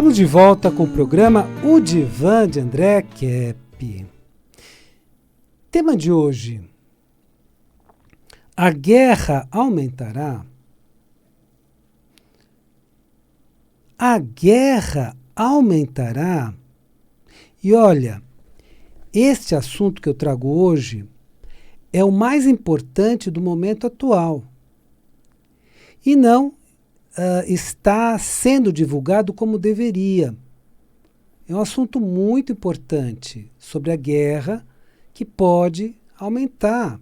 Estamos de volta com o programa O Divã de André Kepp. Tema de hoje: a guerra aumentará? A guerra aumentará? E olha, este assunto que eu trago hoje é o mais importante do momento atual. E não está sendo divulgado como deveria. É um assunto muito importante sobre a guerra que pode aumentar.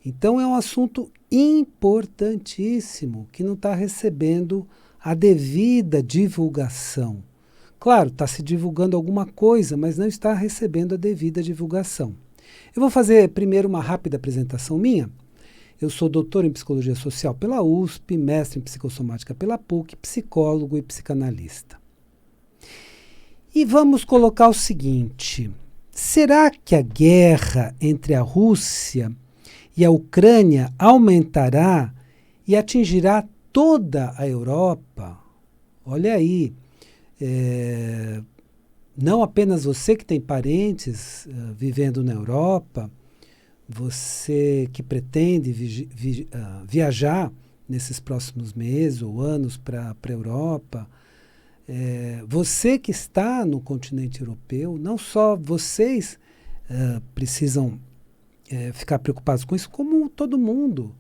Então é um assunto importantíssimo que não está recebendo a devida divulgação. Claro, está se divulgando alguma coisa, mas não está recebendo a devida divulgação. Eu vou fazer primeiro uma rápida apresentação minha. Eu sou doutor em Psicologia Social pela USP, mestre em Psicossomática pela PUC, psicólogo e psicanalista. E vamos colocar o seguinte: será que a guerra entre a Rússia e a Ucrânia aumentará e atingirá toda a Europa? Olha aí, não apenas você que tem parentes vivendo na Europa, você que pretende viajar nesses próximos meses ou anos para a Europa, você que está no continente europeu, não só vocês precisam ficar preocupados com isso, como todo mundo.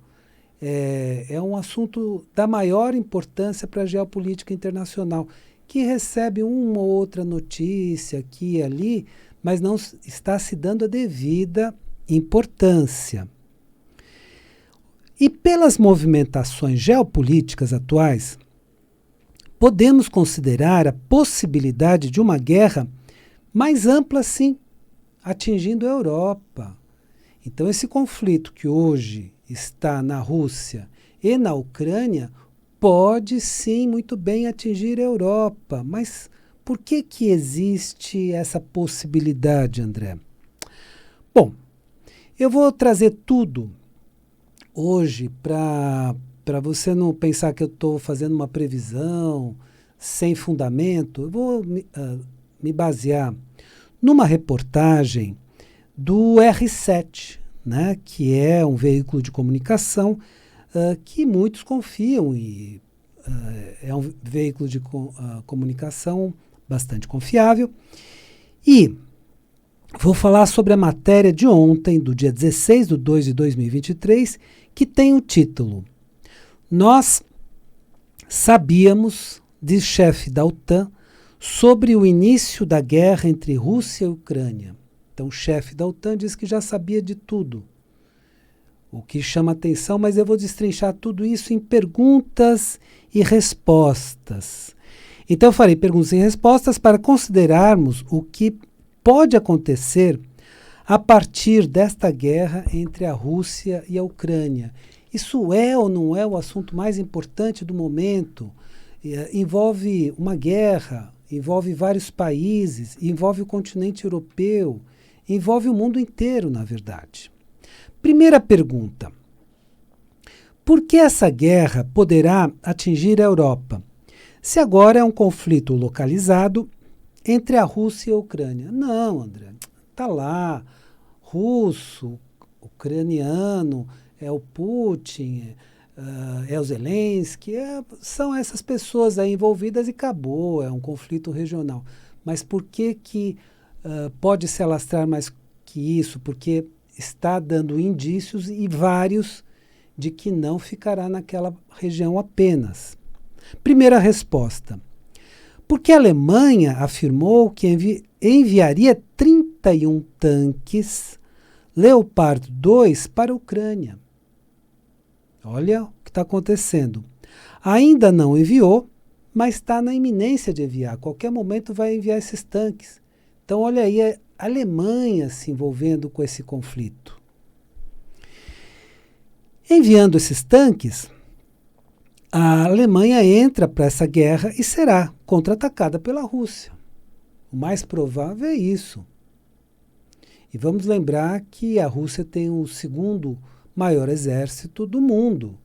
É um assunto da maior importância para a geopolítica internacional, que recebe uma ou outra notícia aqui e ali, mas não está se dando a devida importância. E pelas movimentações geopolíticas atuais, podemos considerar a possibilidade de uma guerra mais ampla, sim, atingindo a Europa. Então, esse conflito que hoje está na Rússia e na Ucrânia pode, sim, muito bem atingir a Europa. Mas por que existe essa possibilidade, André? Bom, eu vou trazer tudo hoje para você não pensar que eu estou fazendo uma previsão sem fundamento. Eu vou me basear numa reportagem do R7, né, que é um veículo de comunicação que muitos confiam e é um veículo de comunicação bastante confiável. E vou falar sobre a matéria de ontem, do dia 16/2/2023, que tem o título: Nós sabíamos, diz chefe da OTAN, sobre o início da guerra entre Rússia e Ucrânia. Então, o chefe da OTAN diz que já sabia de tudo. O que chama atenção, mas eu vou destrinchar tudo isso em perguntas e respostas. Então, eu farei perguntas e respostas para considerarmos o que pode acontecer a partir desta guerra entre a Rússia e a Ucrânia. Isso é ou não é o assunto mais importante do momento? Envolve uma guerra, envolve vários países, envolve o continente europeu, envolve o mundo inteiro, na verdade. Primeira pergunta: por que essa guerra poderá atingir a Europa, se agora é um conflito localizado entre a Rússia e a Ucrânia? Não, André, está lá, russo, ucraniano, é o Putin, é o Zelensky, são essas pessoas aí envolvidas e acabou, é um conflito regional. Mas por que pode se alastrar mais que isso? Porque está dando indícios e vários de que não ficará naquela região apenas. Primeira resposta: porque a Alemanha afirmou que enviaria 31 tanques Leopard 2 para a Ucrânia. Olha o que está acontecendo. Ainda não enviou, mas está na iminência de enviar. A qualquer momento vai enviar esses tanques. Então, olha aí, a Alemanha se envolvendo com esse conflito. Enviando esses tanques, a Alemanha entra para essa guerra e será contra-atacada pela Rússia. O mais provável é isso. E vamos lembrar que a Rússia tem o segundo maior exército do mundo.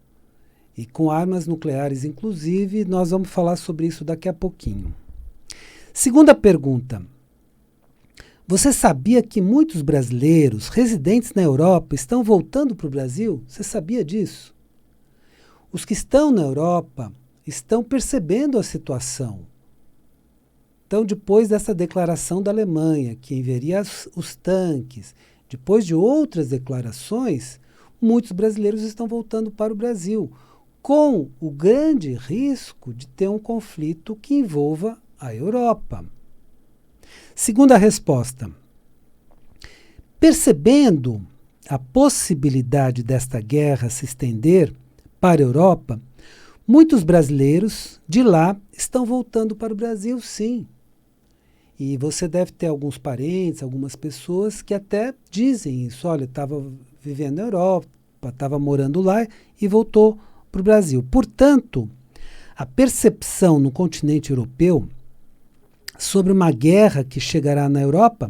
E com armas nucleares, inclusive, nós vamos falar sobre isso daqui a pouquinho. Segunda pergunta. Você sabia que muitos brasileiros residentes na Europa estão voltando para o Brasil? Você sabia disso? Os que estão na Europa estão percebendo a situação. Então, depois dessa declaração da Alemanha, que enviaria os tanques, depois de outras declarações, muitos brasileiros estão voltando para o Brasil, com o grande risco de ter um conflito que envolva a Europa. Segunda resposta. Percebendo a possibilidade desta guerra se estender para a Europa, muitos brasileiros de lá estão voltando para o Brasil, sim. E você deve ter alguns parentes, algumas pessoas que até dizem isso. Olha, estava vivendo na Europa, estava morando lá e voltou para o Brasil. Portanto, a percepção no continente europeu sobre uma guerra que chegará na Europa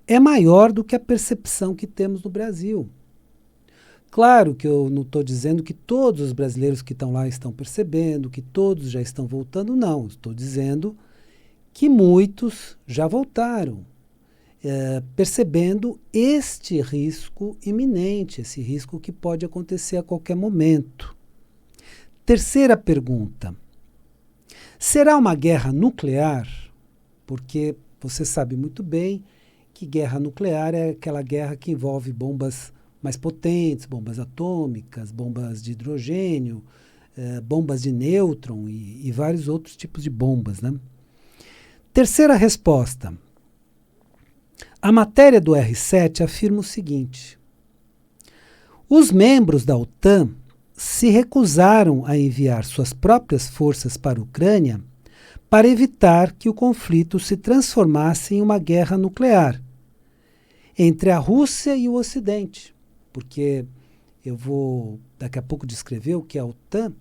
é maior do que a percepção que temos no Brasil. Claro que eu não estou dizendo que todos os brasileiros que estão lá estão percebendo, que todos já estão voltando, não. Estou dizendo que muitos já voltaram, percebendo este risco iminente, esse risco que pode acontecer a qualquer momento. Terceira pergunta. Será uma guerra nuclear? Porque você sabe muito bem que guerra nuclear é aquela guerra que envolve bombas mais potentes, bombas atômicas, bombas de hidrogênio, bombas de nêutron e vários outros tipos de bombas, né? Terceira resposta. A matéria do R7 afirma o seguinte: os membros da OTAN se recusaram a enviar suas próprias forças para a Ucrânia para evitar que o conflito se transformasse em uma guerra nuclear entre a Rússia e o Ocidente. Porque eu vou daqui a pouco descrever o que é a OTAN,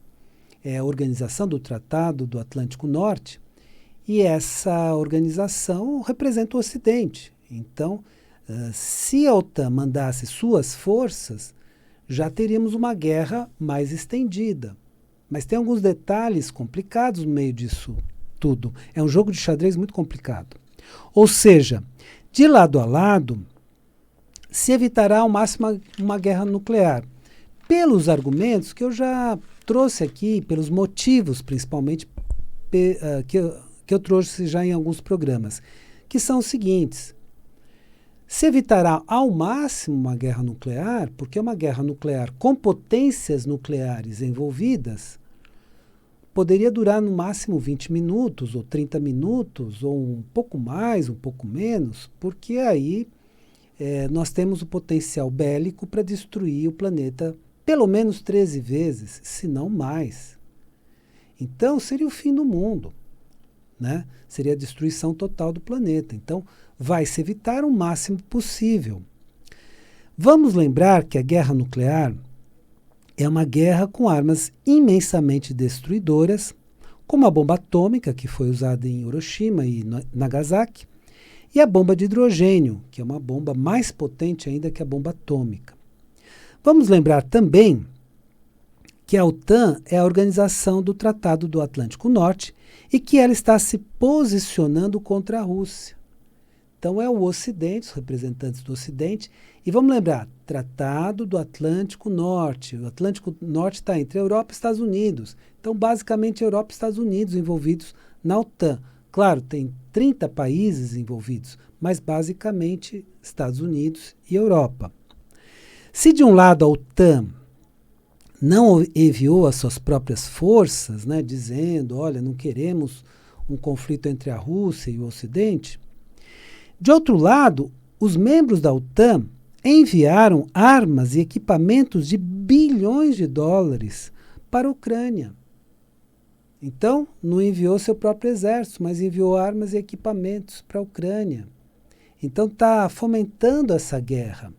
é a Organização do Tratado do Atlântico Norte, e essa organização representa o Ocidente. Então, se a OTAN mandasse suas forças, já teríamos uma guerra mais estendida. Mas tem alguns detalhes complicados no meio disso tudo. É um jogo de xadrez muito complicado. Ou seja, de lado a lado, se evitará ao máximo uma guerra nuclear. Pelos argumentos que eu já trouxe aqui, pelos motivos principalmente que eu trouxe já em alguns programas, que são os seguintes. Se evitará ao máximo uma guerra nuclear, porque uma guerra nuclear com potências nucleares envolvidas poderia durar no máximo 20 minutos, ou 30 minutos, ou um pouco mais, um pouco menos, porque aí nós temos o potencial bélico para destruir o planeta pelo menos 13 vezes, se não mais. Então, seria o fim do mundo, né? Seria a destruição total do planeta. Então, vai se evitar o máximo possível. Vamos lembrar que a guerra nuclear é uma guerra com armas imensamente destruidoras, como a bomba atômica, que foi usada em Hiroshima e Nagasaki, e a bomba de hidrogênio, que é uma bomba mais potente ainda que a bomba atômica. Vamos lembrar também que a OTAN é a organização do Tratado do Atlântico Norte e que ela está se posicionando contra a Rússia. Então é o Ocidente, os representantes do Ocidente. E vamos lembrar, Tratado do Atlântico Norte. O Atlântico Norte está entre a Europa e Estados Unidos. Então, basicamente, a Europa e Estados Unidos envolvidos na OTAN. Claro, tem 30 países envolvidos, mas basicamente Estados Unidos e Europa. Se de um lado a OTAN não enviou as suas próprias forças, né, dizendo, olha, não queremos um conflito entre a Rússia e o Ocidente, de outro lado, os membros da OTAN enviaram armas e equipamentos de bilhões de dólares para a Ucrânia. Então, não enviou seu próprio exército, mas enviou armas e equipamentos para a Ucrânia. Então, está fomentando essa guerra,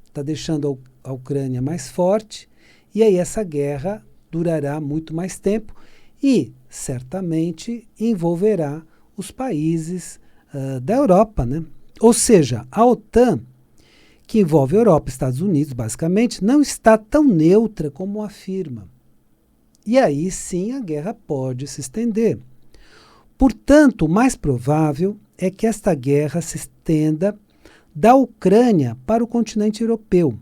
está deixando a Ucrânia mais forte, e aí essa guerra durará muito mais tempo e, certamente, envolverá os países da Europa, né? Ou seja, a OTAN, que envolve a Europa e Estados Unidos, basicamente, não está tão neutra como afirma. E aí sim a guerra pode se estender. Portanto, o mais provável é que esta guerra se estenda da Ucrânia para o continente europeu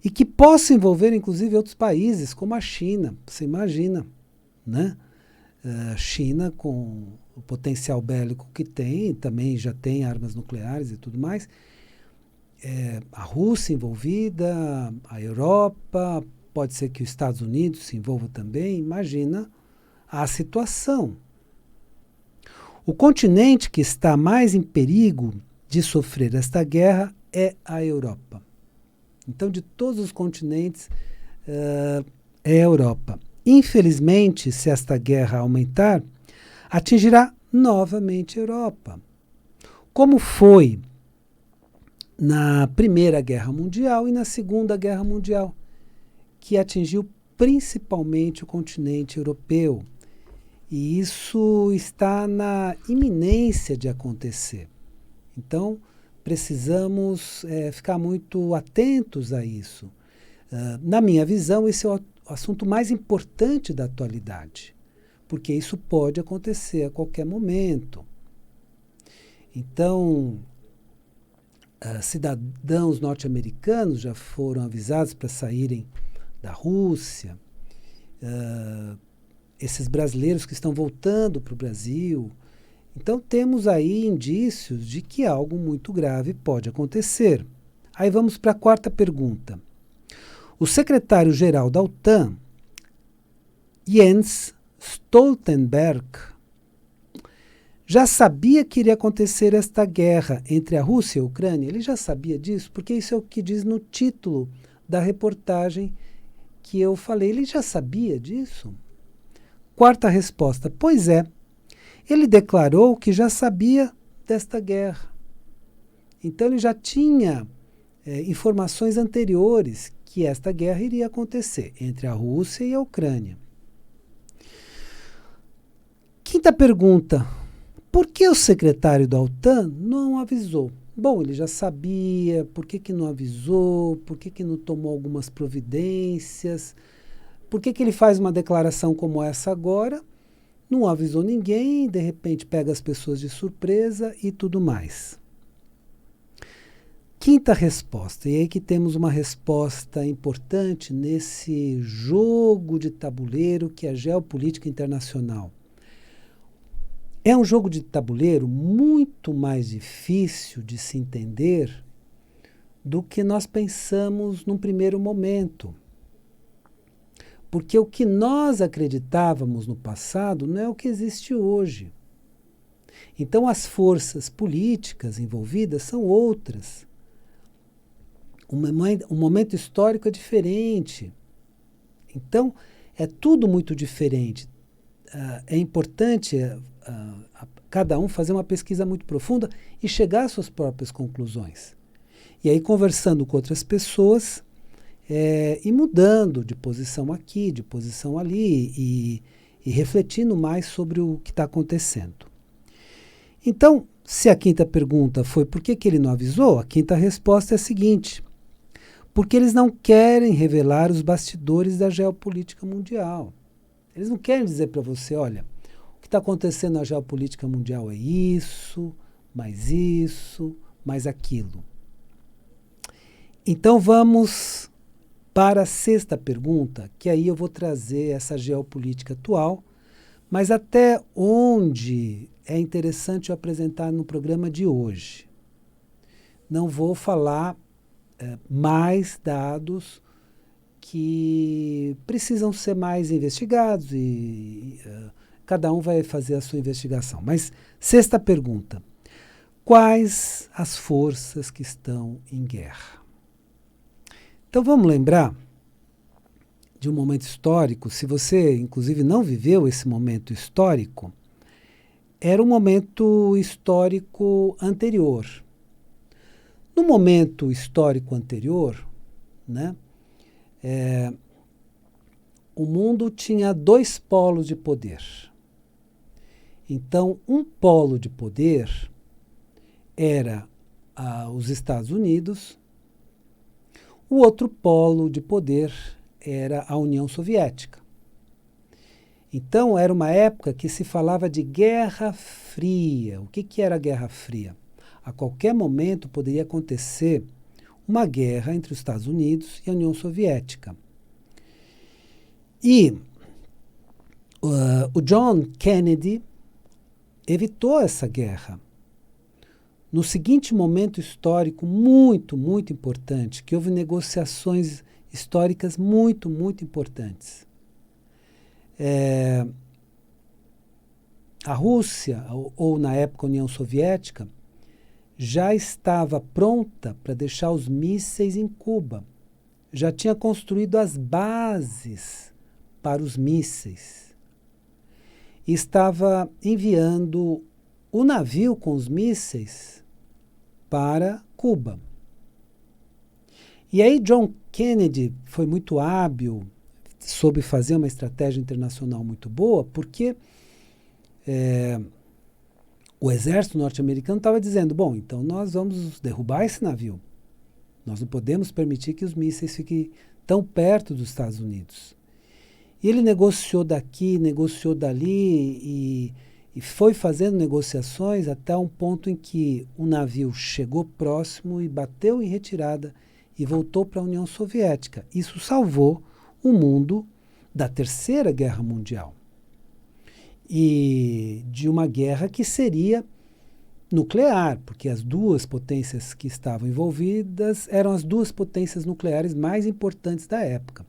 e que possa envolver, inclusive, outros países, como a China. Você imagina, né? A China, com o potencial bélico que tem, também já tem armas nucleares e tudo mais, a Rússia envolvida, a Europa, pode ser que os Estados Unidos se envolvam também. Imagina a situação. O continente que está mais em perigo de sofrer esta guerra é a Europa. Então, de todos os continentes, é a Europa. Infelizmente, se esta guerra aumentar, atingirá novamente a Europa. Como foi na Primeira Guerra Mundial e na Segunda Guerra Mundial, que atingiu principalmente o continente europeu. E isso está na iminência de acontecer. Então, precisamos ficar muito atentos a isso. Na minha visão, esse é o assunto mais importante da atualidade, porque isso pode acontecer a qualquer momento. Então, cidadãos norte-americanos já foram avisados para saírem da Rússia. Esses brasileiros que estão voltando para o Brasil. Então, temos aí indícios de que algo muito grave pode acontecer. Aí vamos para a quarta pergunta. O secretário-geral da OTAN, Jens Stoltenberg, já sabia que iria acontecer esta guerra entre a Rússia e a Ucrânia? Ele já sabia disso? Porque isso é o que diz no título da reportagem que eu falei. Ele já sabia disso? Quarta resposta, pois é. Ele declarou que já sabia desta guerra. Então ele já tinha informações anteriores que esta guerra iria acontecer entre a Rússia e a Ucrânia. Quinta pergunta. Por que o secretário da OTAN não avisou? Bom, ele já sabia, por que não avisou, por que não tomou algumas providências, por que ele faz uma declaração como essa agora, não avisou ninguém, de repente pega as pessoas de surpresa e tudo mais. Quinta resposta, e aí que temos uma resposta importante nesse jogo de tabuleiro que é a geopolítica internacional. É um jogo de tabuleiro muito mais difícil de se entender do que nós pensamos num primeiro momento. Porque o que nós acreditávamos no passado não é o que existe hoje. Então as forças políticas envolvidas são outras. O momento histórico é diferente. Então é tudo muito diferente. É importante cada um fazer uma pesquisa muito profunda e chegar às suas próprias conclusões. E aí, conversando com outras pessoas e mudando de posição aqui, de posição ali e refletindo mais sobre o que está acontecendo. Então, se a quinta pergunta foi por que ele não avisou, a quinta resposta é a seguinte: porque eles não querem revelar os bastidores da geopolítica mundial. Eles não querem dizer para você, olha, o que está acontecendo na geopolítica mundial é isso, mais aquilo. Então vamos para a sexta pergunta, que aí eu vou trazer essa geopolítica atual, mas até onde é interessante eu apresentar no programa de hoje. Não vou falar mais dados que precisam ser mais investigados e cada um vai fazer a sua investigação. Mas, sexta pergunta. Quais as forças que estão em guerra? Então, vamos lembrar de um momento histórico. Se você, inclusive, não viveu esse momento histórico, era um momento histórico anterior. No momento histórico anterior, né, o mundo tinha dois polos de poder. Então, um polo de poder era os Estados Unidos, o outro polo de poder era a União Soviética. Então, era uma época que se falava de Guerra Fria. O que era a Guerra Fria? A qualquer momento poderia acontecer uma guerra entre os Estados Unidos e a União Soviética. E o John Kennedy evitou essa guerra. No seguinte momento histórico muito, muito importante, que houve negociações históricas muito, muito importantes. A Rússia, ou na época a União Soviética, já estava pronta para deixar os mísseis em Cuba. Já tinha construído as bases para os mísseis. E estava enviando o navio com os mísseis para Cuba. E aí John Kennedy foi muito hábil, soube fazer uma estratégia internacional muito boa, porque o exército norte-americano estava dizendo, bom, então nós vamos derrubar esse navio. Nós não podemos permitir que os mísseis fiquem tão perto dos Estados Unidos. E ele negociou daqui, negociou dali e foi fazendo negociações até um ponto em que o navio chegou próximo e bateu em retirada e voltou para a União Soviética. Isso salvou o mundo da Terceira Guerra Mundial e de uma guerra que seria nuclear, porque as duas potências que estavam envolvidas eram as duas potências nucleares mais importantes da época.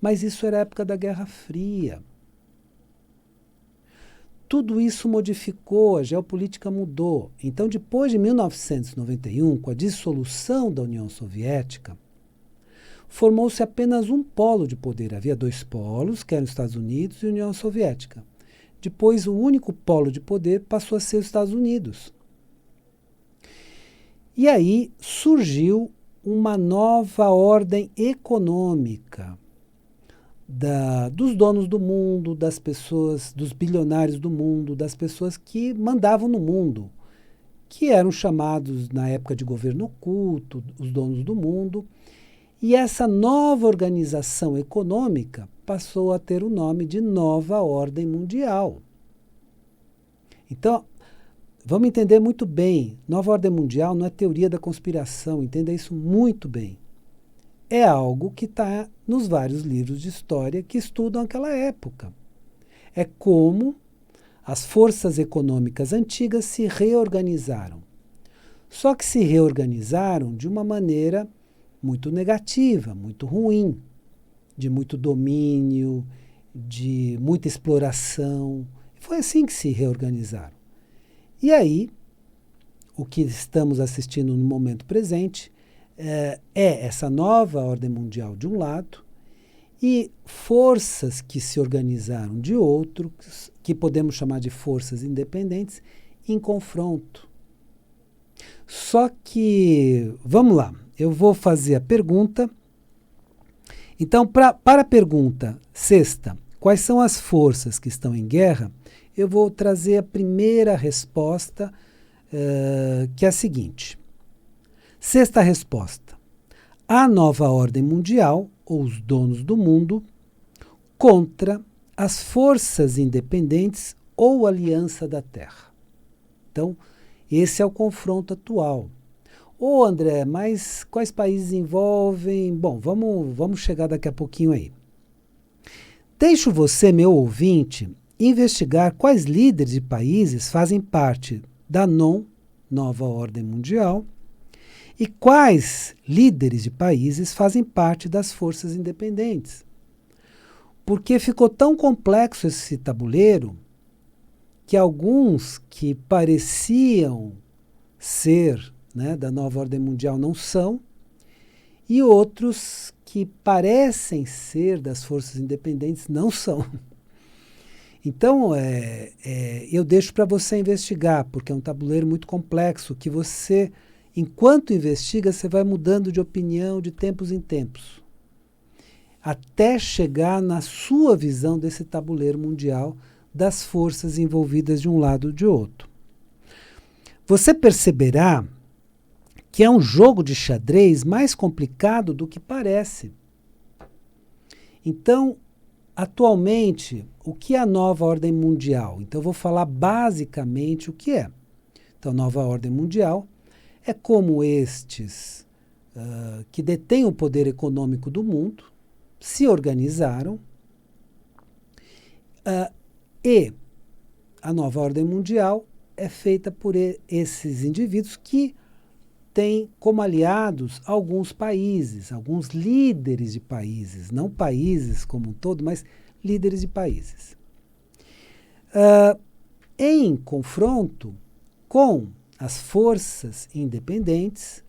Mas isso era a época da Guerra Fria. Tudo isso modificou, a geopolítica mudou. Então, depois de 1991, com a dissolução da União Soviética, formou-se apenas um polo de poder. Havia dois polos, que eram os Estados Unidos e a União Soviética. Depois, o único polo de poder passou a ser os Estados Unidos. E aí surgiu uma nova ordem econômica dos donos do mundo, das pessoas, dos bilionários do mundo, das pessoas que mandavam no mundo, que eram chamados, na época de governo oculto, os donos do mundo. E essa nova organização econômica passou a ter o nome de Nova Ordem Mundial. Então, vamos entender muito bem, Nova Ordem Mundial não é teoria da conspiração, entenda isso muito bem. É algo que está nos vários livros de história que estudam aquela época. É como as forças econômicas antigas se reorganizaram. Só que se reorganizaram de uma maneira muito negativa, muito ruim, de muito domínio, de muita exploração. Foi assim que se reorganizaram. E aí, o que estamos assistindo no momento presente é essa nova ordem mundial de um lado e forças que se organizaram de outro, que podemos chamar de forças independentes, em confronto. Só que, vamos lá, eu vou fazer a pergunta. Então, para a pergunta sexta, quais são as forças que estão em guerra, eu vou trazer a primeira resposta, que é a seguinte. Sexta resposta. A nova ordem mundial, ou os donos do mundo, contra as forças independentes ou aliança da Terra. Então, esse é o confronto atual. Ô André, mas quais países envolvem? Bom, vamos chegar daqui a pouquinho aí. Deixo você, meu ouvinte, investigar quais líderes de países fazem parte da Nova Ordem Mundial e quais líderes de países fazem parte das forças independentes. Porque ficou tão complexo esse tabuleiro que alguns que pareciam ser, né, da Nova Ordem Mundial não são, e outros que parecem ser das forças independentes não são. Então, eu deixo para você investigar, porque é um tabuleiro muito complexo, que você, enquanto investiga, você vai mudando de opinião de tempos em tempos, até chegar na sua visão desse tabuleiro mundial, das forças envolvidas de um lado ou de outro. Você perceberá que é um jogo de xadrez mais complicado do que parece. Então, Atualmente, o que é a nova ordem mundial? Então, eu vou falar basicamente o que é. Então, a nova ordem mundial é como estes que detêm o poder econômico do mundo se organizaram e a nova ordem mundial é feita por esses indivíduos que têm como aliados alguns países, alguns líderes de países, não países como um todo, mas líderes de países. Em confronto com as forças independentes,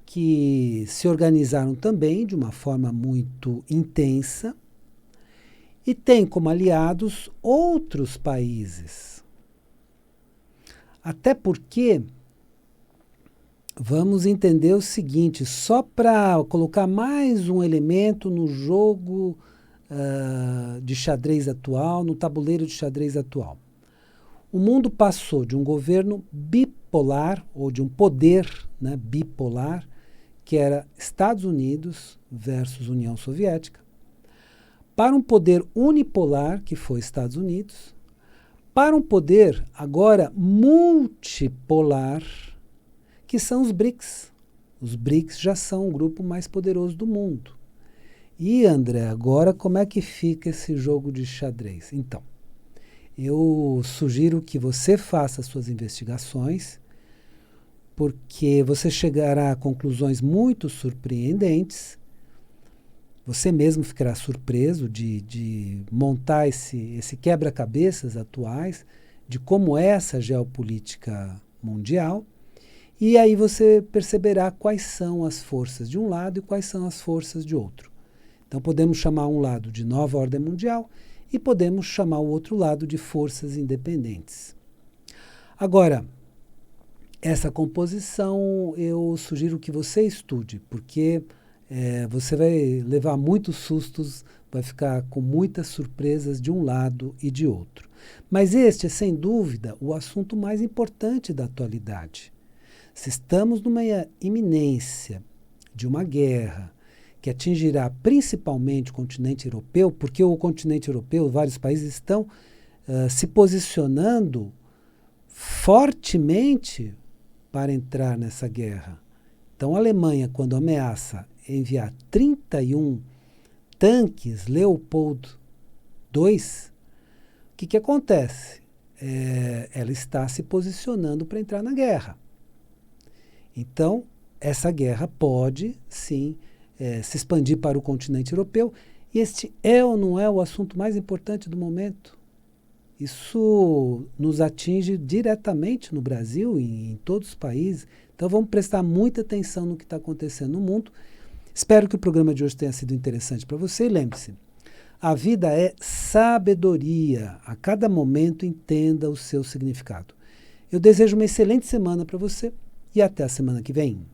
que se organizaram também de uma forma muito intensa e têm como aliados outros países. Até porque, vamos entender o seguinte, só para colocar mais um elemento no jogo de xadrez atual, no tabuleiro de xadrez atual. O mundo passou de um governo bipolar, ou de um poder, né, bipolar, que era Estados Unidos versus União Soviética, para um poder unipolar, que foi Estados Unidos, para um poder agora multipolar, que são os BRICS. Os BRICS já são o grupo mais poderoso do mundo. E, André, agora como é que fica esse jogo de xadrez? Então, eu sugiro que você faça suas investigações, porque você chegará a conclusões muito surpreendentes. Você mesmo ficará surpreso de montar esse quebra-cabeças atuais, de como é essa geopolítica mundial, e aí você perceberá quais são as forças de um lado e quais são as forças de outro. Então podemos chamar um lado de nova ordem mundial e podemos chamar o outro lado de forças independentes. Agora, essa composição eu sugiro que você estude, porque você vai levar muitos sustos, vai ficar com muitas surpresas de um lado e de outro. Mas este é, sem dúvida, o assunto mais importante da atualidade. Se estamos numa iminência de uma guerra que atingirá principalmente o continente europeu, porque o continente europeu, vários países estão se posicionando fortemente para entrar nessa guerra. Então, a Alemanha, quando ameaça enviar 31 tanques Leopard 2, o que acontece? Ela está se posicionando para entrar na guerra. Então, essa guerra pode, sim, se expandir para o continente europeu. E este é ou não é o assunto mais importante do momento? Isso nos atinge diretamente no Brasil e em todos os países. Então vamos prestar muita atenção no que está acontecendo no mundo. Espero que o programa de hoje tenha sido interessante para você. E lembre-se, a vida é sabedoria. A cada momento entenda o seu significado. Eu desejo uma excelente semana para você e até a semana que vem.